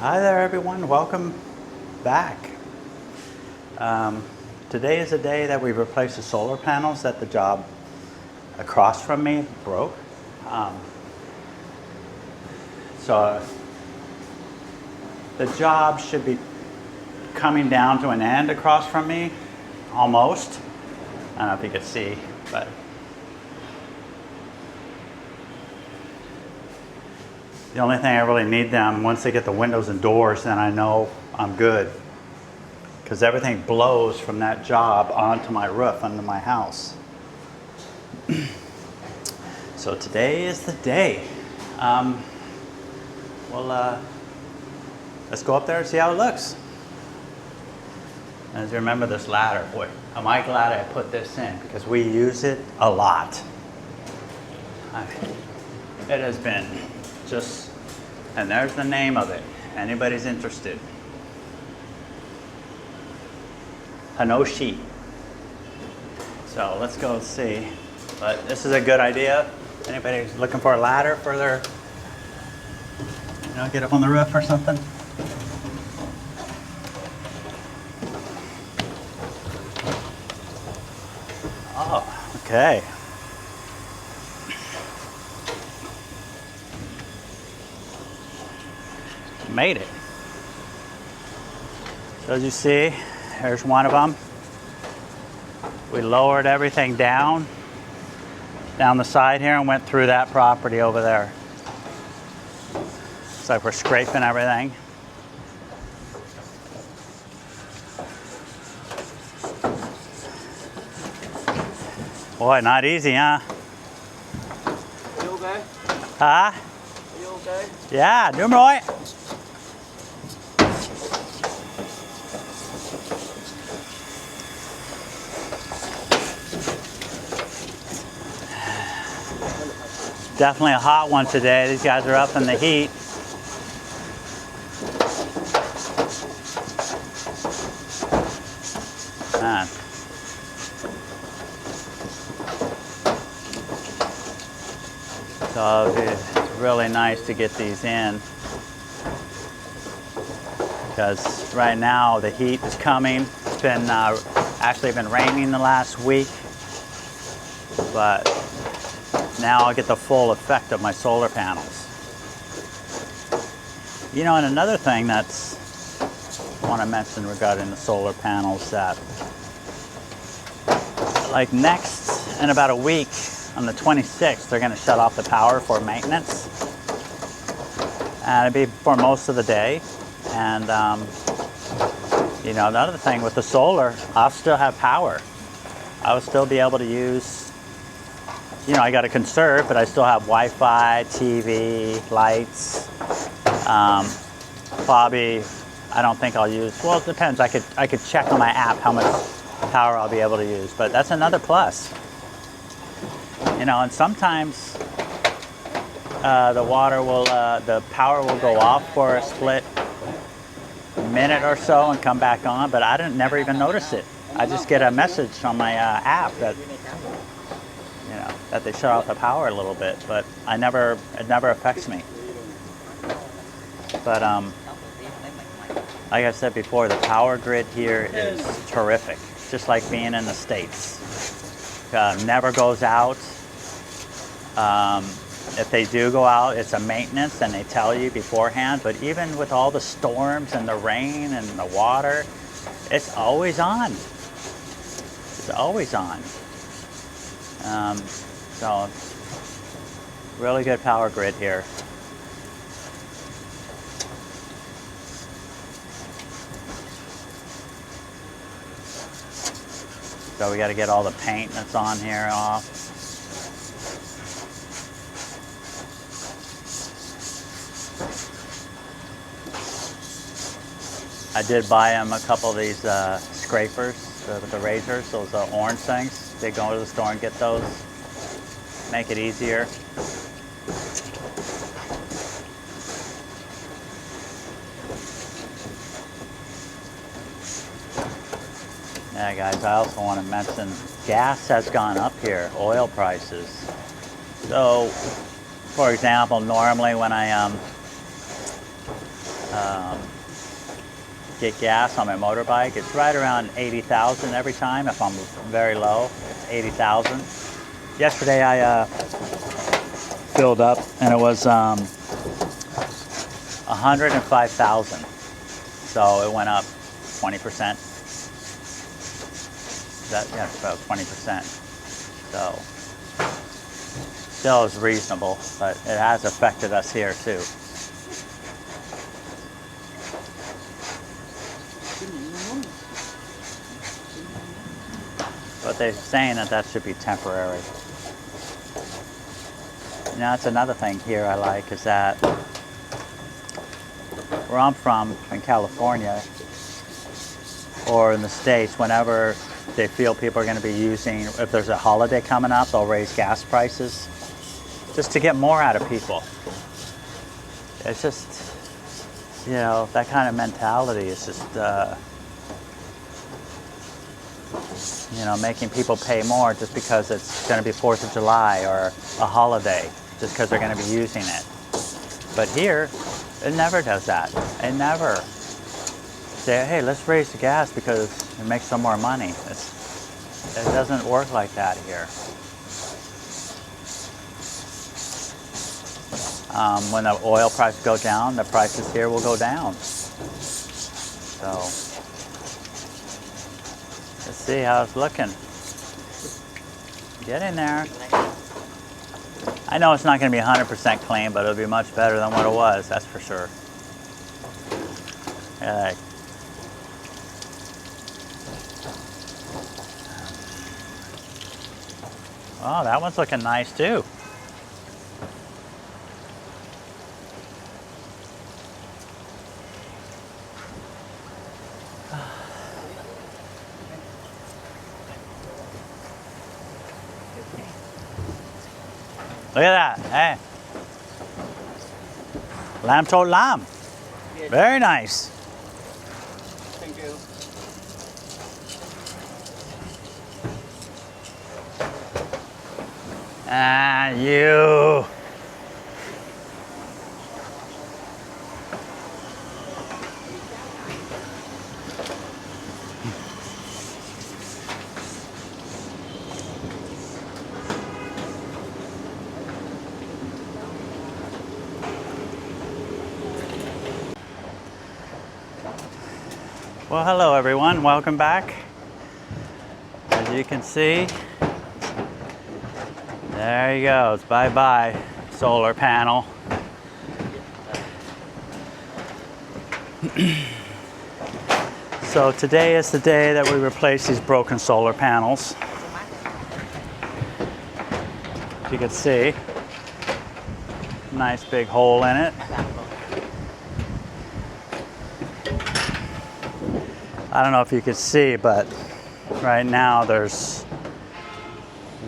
Hi there everyone, welcome back. Today is the day that we replaced the solar panels that the job across from me broke. So the job should be coming down to an end across from me, almost. I don't know if you can see, but the only thing I really need them, once they get the windows and doors, then I know I'm good. Because everything blows from that job onto my roof, under my house. So today is the day. Let's go up there and see how it looks. As you remember this ladder, boy, am I glad I put this in, because we use it a lot. It has been just, and there's the name of it. Anybody's interested. Hinoshi. So let's go see. But this is a good idea. Anybody who's looking for a ladder for their, get up on the roof or something? Oh, okay. Made it. So as you see, there's one of them. We lowered everything down the side here and went through that property over there. It's like we're scraping everything. Boy, not easy, huh? Are you okay? Hả? Are you okay? Dạ, đúng rồi. Definitely a hot one today. These guys are up in the heat. Man. So it's really nice to get these in, because right now the heat is coming. It's been actually been raining the last week, but now I'll get the full effect of my solar panels. And another thing I want to mention regarding the solar panels, that like next, in about a week, on the 26th, they're going to shut off the power for maintenance. And it'll be for most of the day. And, another thing with the solar, I'll still have power. I will still be able to use, I got to conserve, but I still have Wi-Fi, TV, lights. Probably, I don't think I'll use, well, it depends. I could check on my app how much power I'll be able to use, but that's another plus. And sometimes the power will go off for a split minute or so and come back on, but I never even notice it. I just get a message on my app that that they shut off the power a little bit, but it never affects me. But like I said before, the power grid here is terrific. It's just like being in the States. Never goes out. If they do go out, it's a maintenance and they tell you beforehand, but even with all the storms and the rain and the water, it's always on. It's always on. So really good power grid here. So we got to get all the paint that's on here off. I did buy him a couple of these scrapers, the razors, those orange things. They go to the store and get those. Make it easier. Yeah, guys, I also want to mention gas has gone up here, oil prices. So, for example, normally when I get gas on my motorbike. It's right around 80,000 every time. If I'm very low, it's 80,000. Yesterday I filled up and it was 105,000. So it went up 20%. Yeah, it's about 20%. So still is reasonable, but it has affected us here too. But they're saying that should be temporary. You know, that's another thing here I like is that where I'm from in California or in the States, whenever they feel people are going to be using, if there's a holiday coming up, they'll raise gas prices just to get more out of people. It's just, you know, that kind of mentality is just, you know, making people pay more just because it's going to be 4th of July or a holiday, just because they're going to be using it. But here, it never does that. It never say, hey, let's raise the gas because it makes some more money. It doesn't work like that here. When the oil prices go down, the prices here will go down. So let's see how it's looking. Get in there. I know it's not going to be 100% clean, but it'll be much better than what it was, that's for sure. Yeah. Oh, that one's looking nice too. Look at that, hey. Lamb told lamb. Yes. Very nice. Thank you. Ah, you. Well, hello everyone, welcome back. As you can see, there he goes, bye-bye solar panel. So today is the day that we replace these broken solar panels. As you can see, nice big hole in it. I don't know if you can see, but right now there's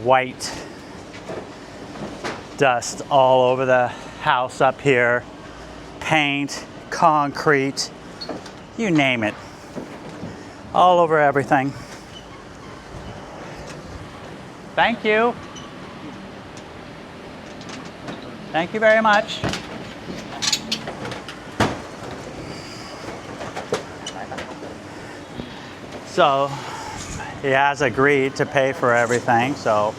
white dust all over the house up here. Paint, concrete, you name it. All over everything. Thank you. Thank you very much. So he has agreed to pay for everything, so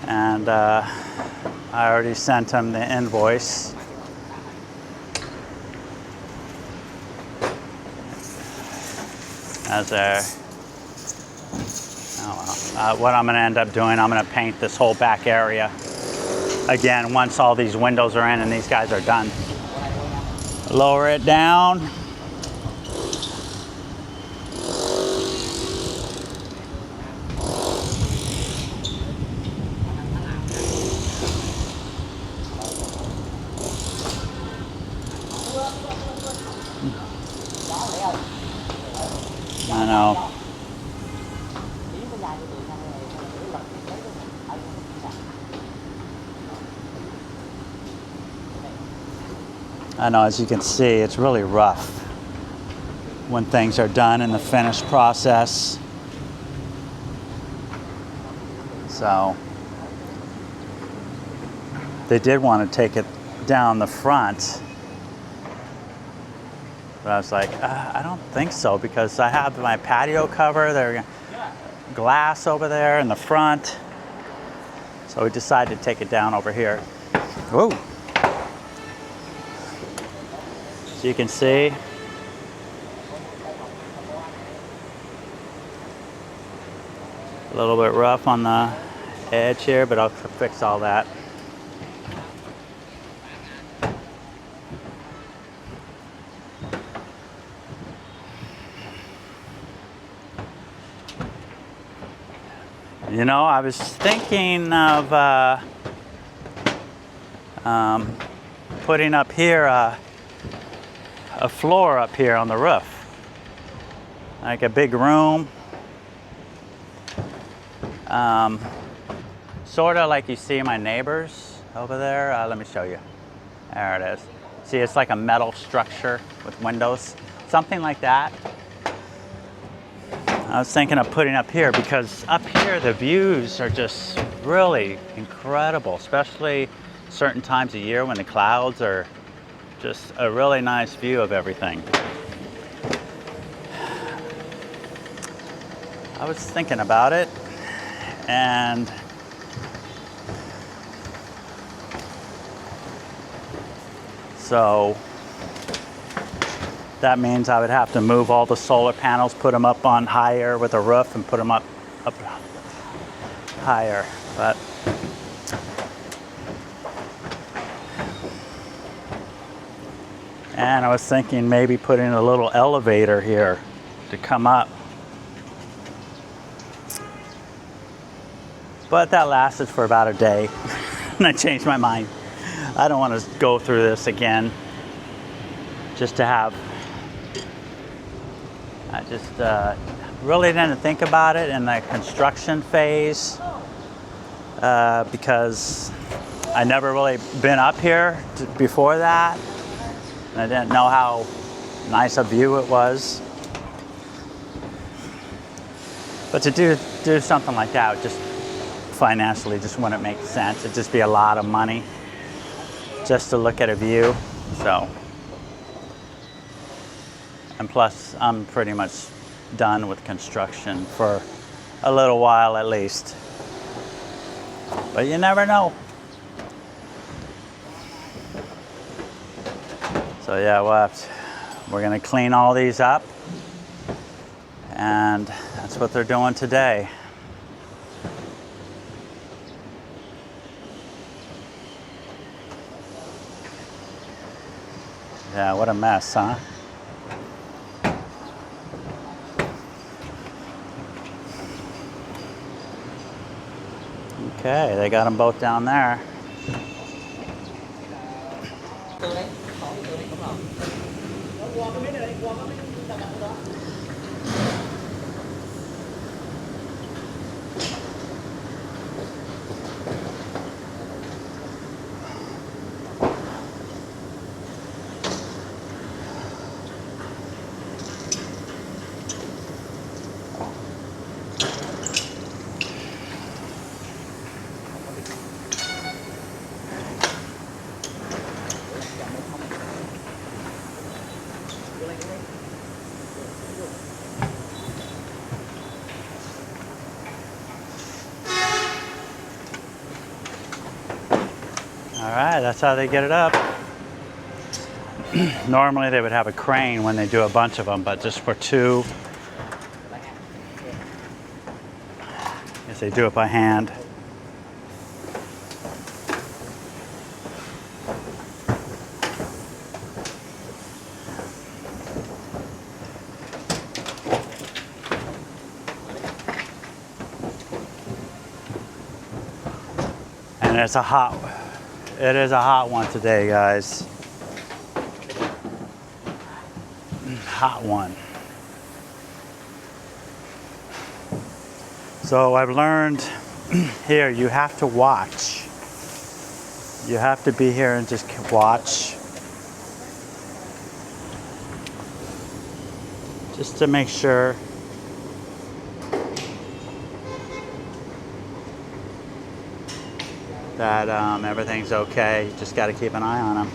and I already sent him the invoice. As a, oh well. What I'm going to end up doing, I'm going to paint this whole back area again once all these windows are in and these guys are done. Lower it down. I know. I know, as you can see, it's really rough when things are done in the finished process. So, they did want to take it down the front. But I was like, I don't think so, because I have my patio cover, there's glass over there in the front. So we decided to take it down over here. Whoa. So you can see. A little bit rough on the edge here, but I'll fix all that. You know, I was thinking of putting up here a floor up here on the roof, like a big room, sort of like you see my neighbors over there. Let me show you. There it is. See, it's like a metal structure with windows, something like that. I was thinking of putting up here, because up here the views are just really incredible, especially certain times of year when the clouds are just a really nice view of everything. I was thinking about it, and so that means I would have to move all the solar panels, put them up on higher with a roof, and put them up higher. But and I was thinking maybe putting a little elevator here to come up. But that lasted for about a day, and I changed my mind. I don't want to go through this again just to have. I just really didn't think about it in the construction phase, because I never really been up here before that, and I didn't know how nice a view it was. But to do something like that, just financially, just wouldn't make sense. It'd just be a lot of money just to look at a view. So. And plus, I'm pretty much done with construction for a little while at least. But you never know. So yeah, we're gonna clean all these up, and that's what they're doing today. Yeah, what a mess, huh? Okay, they got them both down there. All right, that's how they get it up. Normally they would have a crane when they do a bunch of them, but just for two, I guess they do it by hand. And it is a hot one today, guys. Hot one. So I've learned here, you have to watch. You have to be here and just watch. Just to make sure. that everything's okay. You just got to keep an eye on them.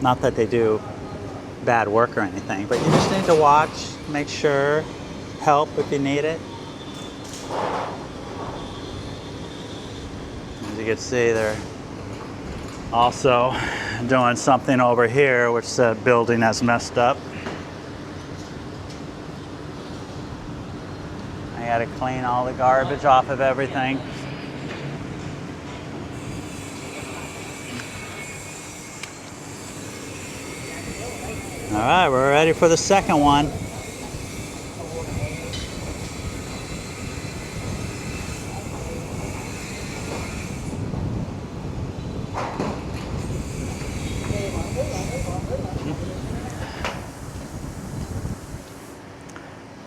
Not that they do bad work or anything, but you just need to watch, make sure, help if you need it. As you can see, they're also doing something over here, which the building has messed up. I gotta clean all the garbage off of everything. All right, we're ready for the second one.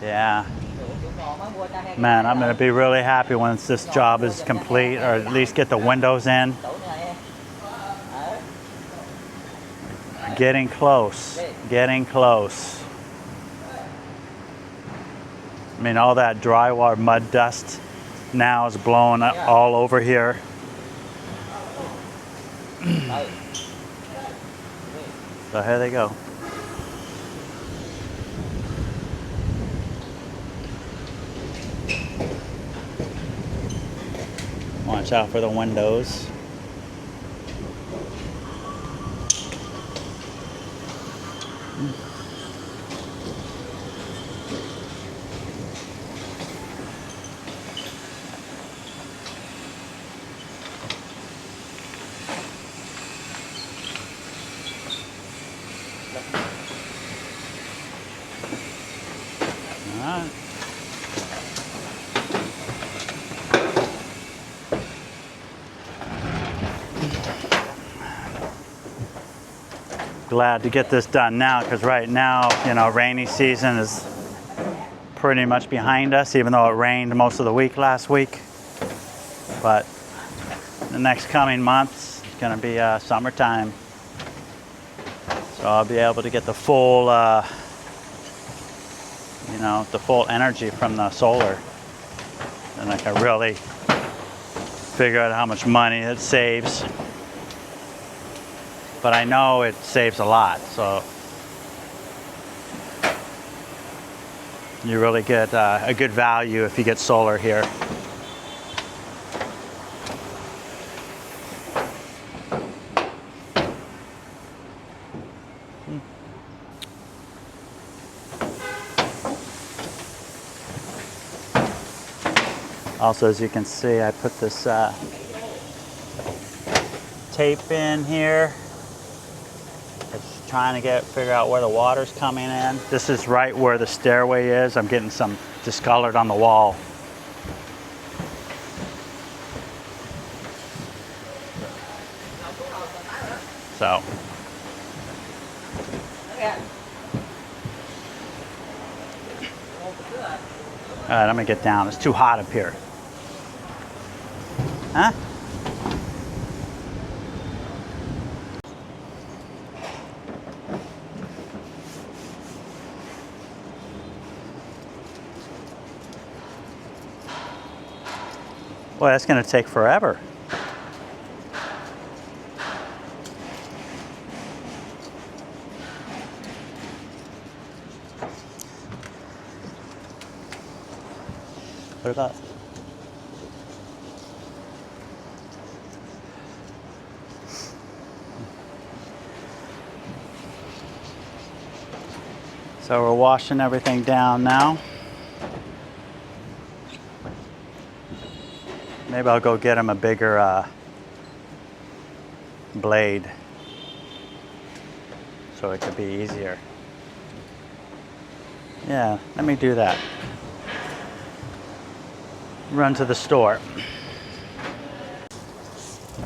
Yeah. Man, I'm going to be really happy once this job is complete, or at least get the windows in. Getting close. Getting close. I mean, all that drywall mud dust now is blowing up all over here. So here they go. Watch out for the windows. All right. Glad to get this done now, because right now, you know, rainy season is pretty much behind us, even though it rained most of the week last week. But the next coming months, it's going to be summertime. So I'll be able to get the full, you know, the full energy from the solar. And I can really figure out how much money it saves. But I know it saves a lot, so you really get a good value if you get solar here. Also, as you can see, I put this tape in here. It's trying to figure out where the water's coming in. This is right where the stairway is. I'm getting some discolored on the wall. So. All right, I'm gonna get down. It's too hot up here. Huh? Boy, that's going to take forever. What about? So we're washing everything down now. Maybe I'll go get him a bigger blade so it could be easier. Yeah, let me do that. Run to the store.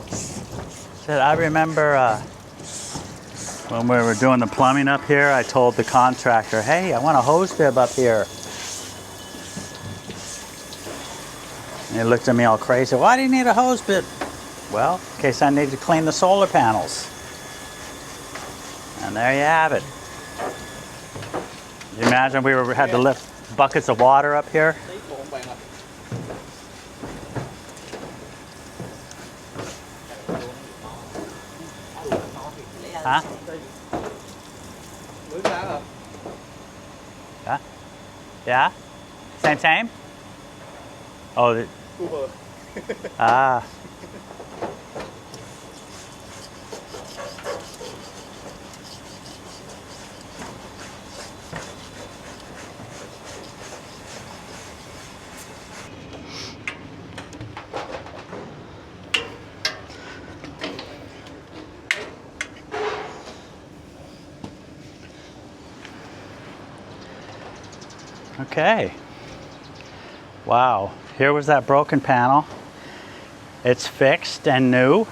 Said, I remember when we were doing the plumbing up here, I told the contractor, hey, I want a hose bib up here. And he looked at me all crazy. Why do you need a hose bib? Well, in case I need to clean the solar panels. And there you have it. You imagine we had to lift buckets of water up here. Lấy bộ không bạn ạ. Huh? Mới ra hả? Yeah. Yeah? Same? Oh, Uber. ah. Okay. Wow. Here was that broken panel. It's fixed and new.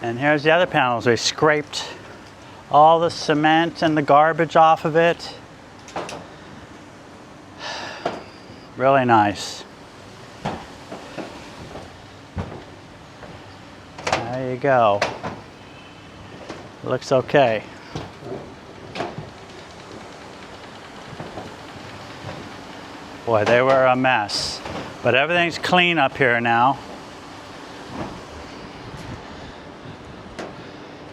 And here's the other panels. We scraped all the cement and the garbage off of it. Really nice. There you go. Looks okay. Boy, they were a mess. But everything's clean up here now.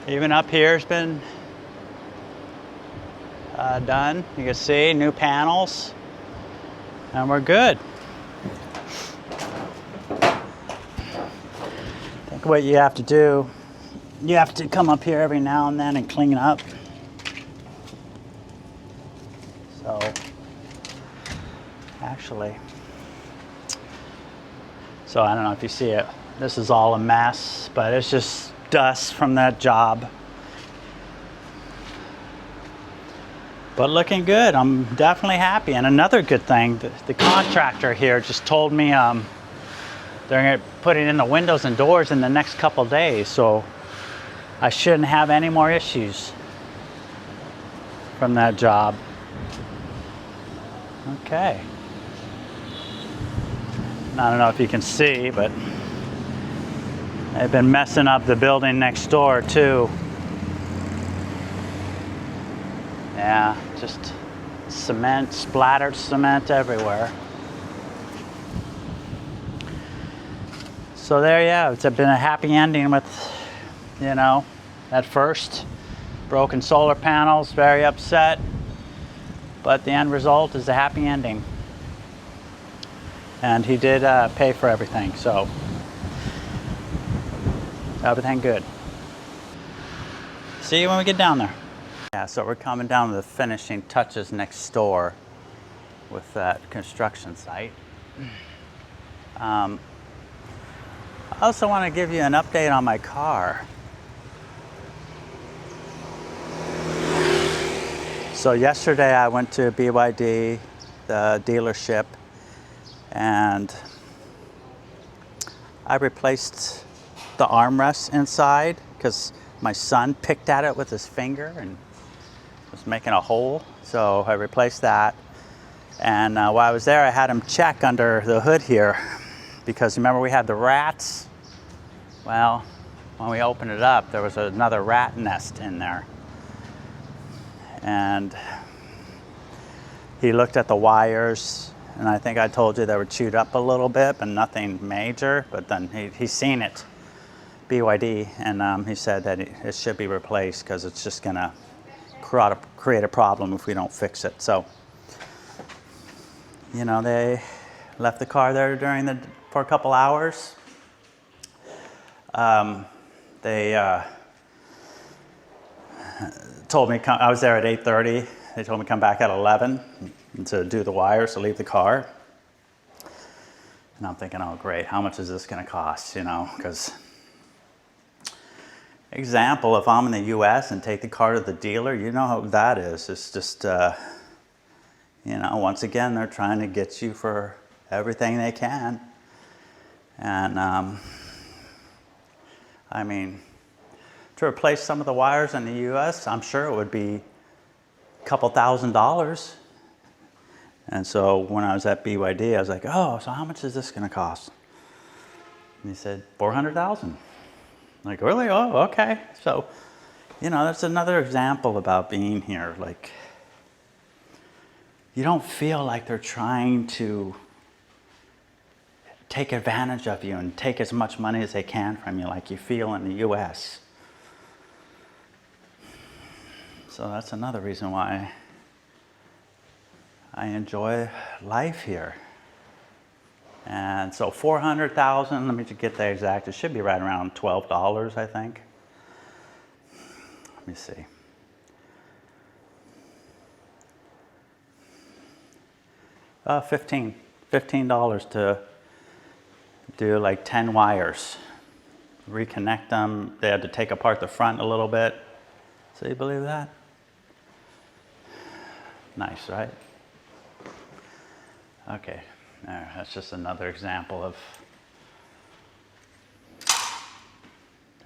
Even up here's been done. You can see new panels. And we're good. I think what you have to do, you have to come up here every now and then and clean up. So, actually, so I don't know if you see it. This is all a mess, but it's just dust from that job. But looking good. I'm definitely happy. And another good thing, the contractor here just told me they're going to put it in the windows and doors in the next couple days. So I shouldn't have any more issues from that job. Okay. I don't know if you can see, but they've been messing up the building next door too. Yeah, just cement, splattered cement everywhere. So there you have it. It's been a happy ending with, you know, at first, broken solar panels, very upset, but the end result is a happy ending. And he did pay for everything, so everything good. See you when we get down there. Yeah, so we're coming down to the finishing touches next door with that construction site. I also want to give you an update on my car. So yesterday I went to BYD, the dealership, and I replaced the armrest inside because my son picked at it with his finger and was making a hole. So I replaced that. And while I was there, I had him check under the hood here because remember we had the rats? Well, when we opened it up, there was another rat nest in there. And he looked at the wires, and I think I told you they were chewed up a little bit, but nothing major. But then he's seen it, BYD, and he said that it should be replaced because it's just gonna create a problem if we don't fix it. So, you know, they left the car there for a couple hours. They told me, I was there at 8:30. They told me to come back at 11 to do the wires, to leave the car. And I'm thinking, oh great, how much is this gonna cost, you know? Because, example, if I'm in the US and take the car to the dealer, you know how that is. It's just, you know, once again, they're trying to get you for everything they can. And, I mean, to replace some of the wires in the US, I'm sure it would be a couple $1,000s. And so when I was at BYD, I was like, oh, so how much is this gonna cost? And he said, $400,000. Like, really? Oh, okay. So, you know, that's another example about being here. Like, you don't feel like they're trying to take advantage of you and take as much money as they can from you like you feel in the US. So that's another reason why I enjoy life here. And so 400,000, let me just get the exact, it should be right around $12, I think. Let me see. $15 to do like 10 wires. Reconnect them. They had to take apart the front a little bit. So you believe that? Nice, right? Okay, there, that's just another example of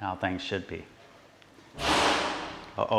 how things should be.